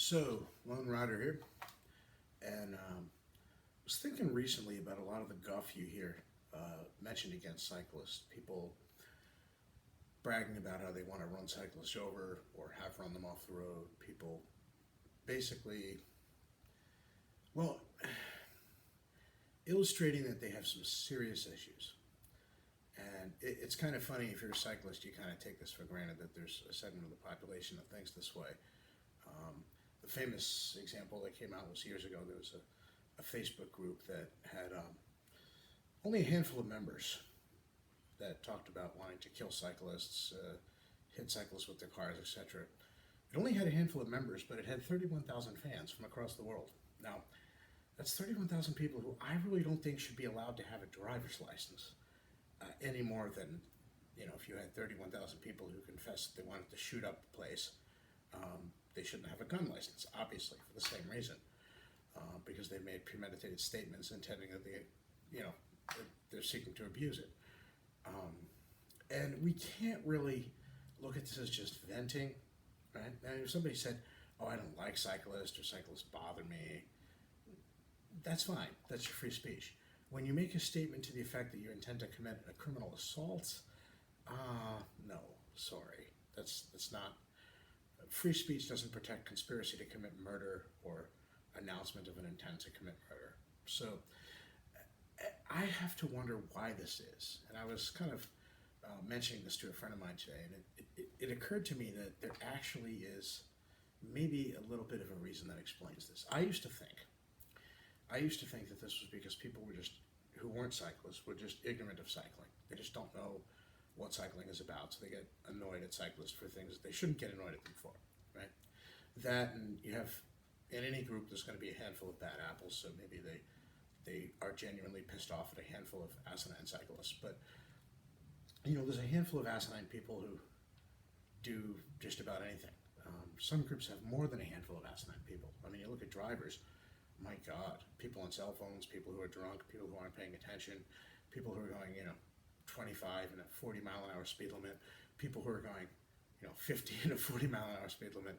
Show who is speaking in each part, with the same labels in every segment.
Speaker 1: So, Lone Rider here, and was thinking recently about a lot of the guff you hear mentioned against cyclists. People bragging about how they want to run cyclists over or have run them off the road. People basically, well, illustrating that they have some serious issues. And it's kind of funny if you're a cyclist, you kind of take this for granted that there's a segment of the population that thinks this way. The famous example that came out was years ago. There was a Facebook group that had only a handful of members that talked about wanting to kill cyclists, hit cyclists with their cars, etc. It only had a handful of members, but it had 31,000 fans from across the world. Now, that's 31,000 people who I really don't think should be allowed to have a driver's license any more than, if you had 31,000 people who confessed that they wanted to shoot up the place. They shouldn't have a gun license, obviously, for the same reason, because they made premeditated statements intending that that they're seeking to abuse it. And we can't really look at this as just venting, right? And if somebody said, "Oh, I don't like cyclists," or "cyclists bother me," that's fine. That's your free speech. When you make a statement to the effect that you intend to commit a criminal assault, no, sorry, that's not. Free speech doesn't protect conspiracy to commit murder or announcement of an intent to commit murder. So I have to wonder why this is. And I was kind of mentioning this to a friend of mine today, and it occurred to me that there actually is maybe a little bit of a reason that explains this. I used to think that this was because people who weren't cyclists were just ignorant of cycling. They just don't know what cycling is about, so they get annoyed at cyclists for things that they shouldn't get annoyed at them for, right? That, and you have, in any group, there's going to be a handful of bad apples, so maybe they are genuinely pissed off at a handful of asinine cyclists. But, there's a handful of asinine people who do just about anything. Some groups have more than a handful of asinine people. I mean, you look at drivers, my God, people on cell phones, people who are drunk, people who aren't paying attention, people who are going, 25 and a 40 mile an hour speed limit, people who are going, 50 and a 40 mile an hour speed limit,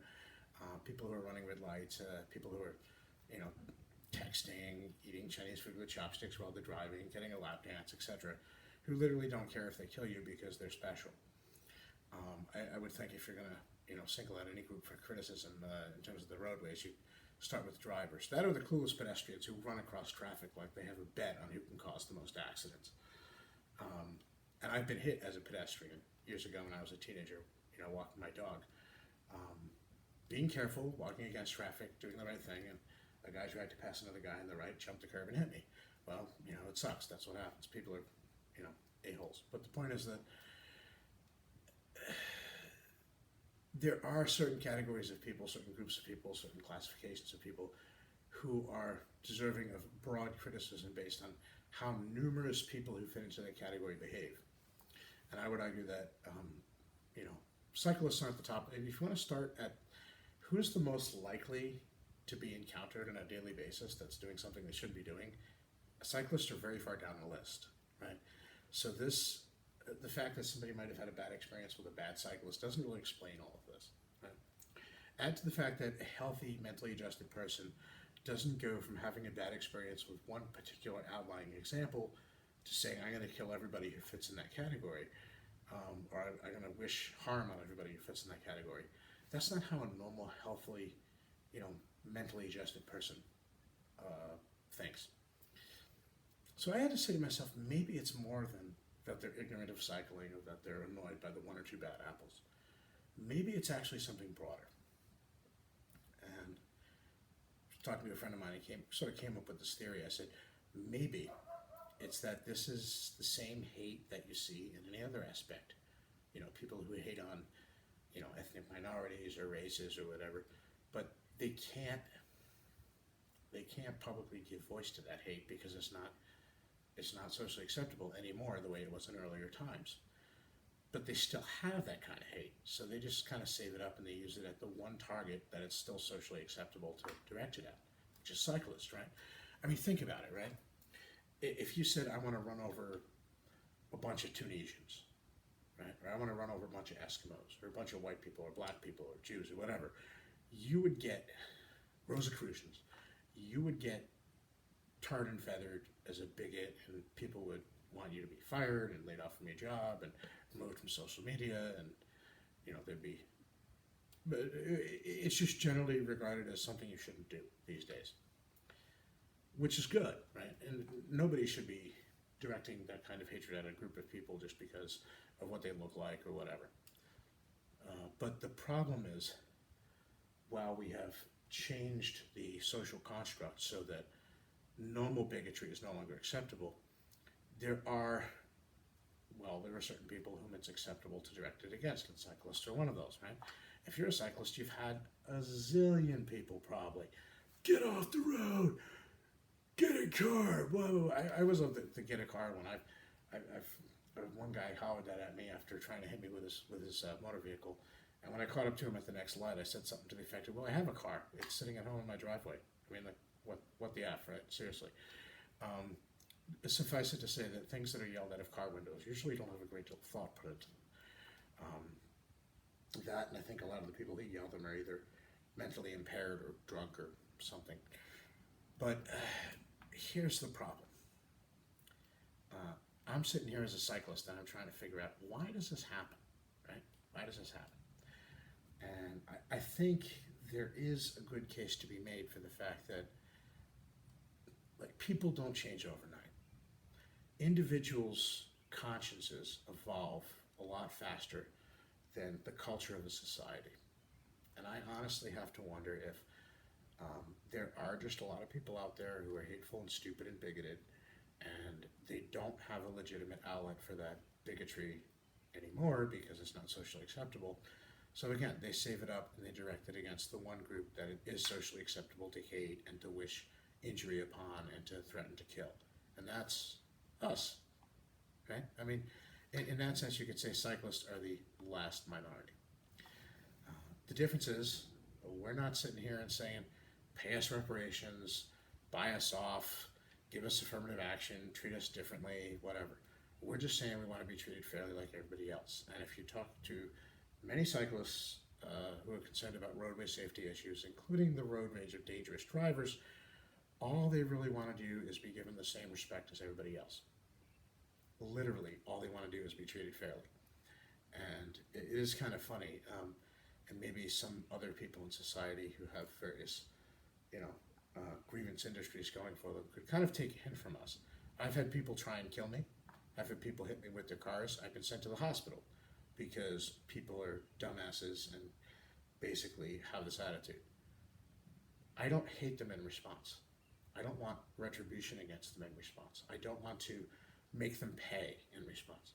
Speaker 1: people who are running red lights, people who are, texting, eating Chinese food with chopsticks while they're driving, getting a lap dance, etc., who literally don't care if they kill you because they're special. I would think if you're going to, single out any group for criticism in terms of the roadways, you start with drivers. That are the clueless pedestrians who run across traffic like they have a bet on who can cause the most accidents. And I've been hit as a pedestrian years ago when I was a teenager, walking my dog. Being careful, walking against traffic, doing the right thing, and a guy tried to pass another guy on the right, jumped the curb and hit me. Well, it sucks. That's what happens. People are, a-holes. But the point is that there are certain categories of people, certain groups of people, certain classifications of people who are deserving of broad criticism based on how numerous people who fit into that category behave. And I would argue that, cyclists aren't the top. And if you want to start at who's the most likely to be encountered on a daily basis that's doing something they shouldn't be doing, cyclists are very far down the list, right? So the fact that somebody might have had a bad experience with a bad cyclist doesn't really explain all of this, right? Add to the fact that a healthy, mentally adjusted person doesn't go from having a bad experience with one particular outlying example to saying, I'm going to kill everybody who fits in that category, or I'm going to wish harm on everybody who fits in that category. That's not how a normal, healthily, mentally adjusted person thinks. So I had to say to myself, maybe it's more than that they're ignorant of cycling or that they're annoyed by the one or two bad apples. Maybe it's actually something broader. And talking to a friend of mine, he came up with this theory. I said, maybe it's that this is the same hate that you see in any other aspect. People who hate on, ethnic minorities or races or whatever, but they can't publicly give voice to that hate because it's not socially acceptable anymore the way it was in earlier times. But they still have that kind of hate, so they just kind of save it up and they use it at the one target that it's still socially acceptable to direct it at, which is cyclists, right? I mean, think about it, right? If you said, I want to run over a bunch of Tunisians, right? Or I want to run over a bunch of Eskimos, or a bunch of white people, or black people, or Jews, or whatever, you would get Rosicrucians, you would get tarred and feathered as a bigot, and people would want you to be fired and laid off from your job and removed from social media, and there'd be. But it's just generally regarded as something you shouldn't do these days, which is good, right? And nobody should be directing that kind of hatred at a group of people just because of what they look like or whatever. But the problem is, while we have changed the social construct so that normal bigotry is no longer acceptable, there are certain people whom it's acceptable to direct it against, and cyclists are one of those, right? If you're a cyclist, you've had a zillion people probably, get off the road, get a car. Whoa! I was of the get a car when I've one guy hollered that at me after trying to hit me with his motor vehicle, and when I caught up to him at the next light, I said something to the effect of, "Well, I have a car. It's sitting at home in my driveway. I mean, like, what the F, right? Seriously." Suffice it to say that things that are yelled out of car windows usually don't have a great deal of thought put into them. That, and I think a lot of the people that yell them are either mentally impaired or drunk or something. But here's the problem. I'm sitting here as a cyclist and I'm trying to figure out, why does this happen, right? Why does this happen? And I think there is a good case to be made for the fact that, like, people don't change overnight. Individuals' consciences evolve a lot faster than the culture of a society. And I honestly have to wonder if there are just a lot of people out there who are hateful and stupid and bigoted, and they don't have a legitimate outlet for that bigotry anymore because it's not socially acceptable. So again, they save it up and they direct it against the one group that it is socially acceptable to hate and to wish injury upon and to threaten to kill. And that's us, right? I mean, in that sense, you could say cyclists are the last minority. The difference is, we're not sitting here and saying, pay us reparations, buy us off, give us affirmative action, treat us differently, whatever. We're just saying we want to be treated fairly like everybody else. And if you talk to many cyclists who are concerned about roadway safety issues, including the road rage of dangerous drivers, all they really want to do is be given the same respect as everybody else. Literally, all they want to do is be treated fairly. And it is kind of funny, and maybe some other people in society who have various, grievance industries going for them could kind of take a hint from us. I've had people try and kill me. I've had people hit me with their cars. I've been sent to the hospital because people are dumbasses and basically have this attitude. I don't hate them in response. I don't want retribution against them in response. I don't want to make them pay in response.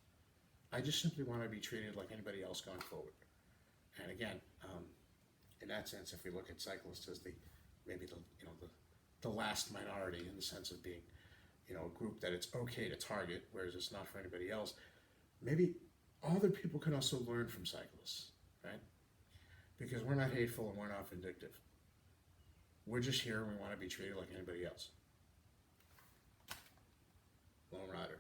Speaker 1: I just simply want to be treated like anybody else going forward. And again, in that sense, if we look at cyclists as the last minority in the sense of being, a group that it's okay to target, whereas it's not for anybody else, maybe other people can also learn from cyclists, right? Because we're not hateful and we're not vindictive. We're just here and we want to be treated like anybody else. Lone Rider.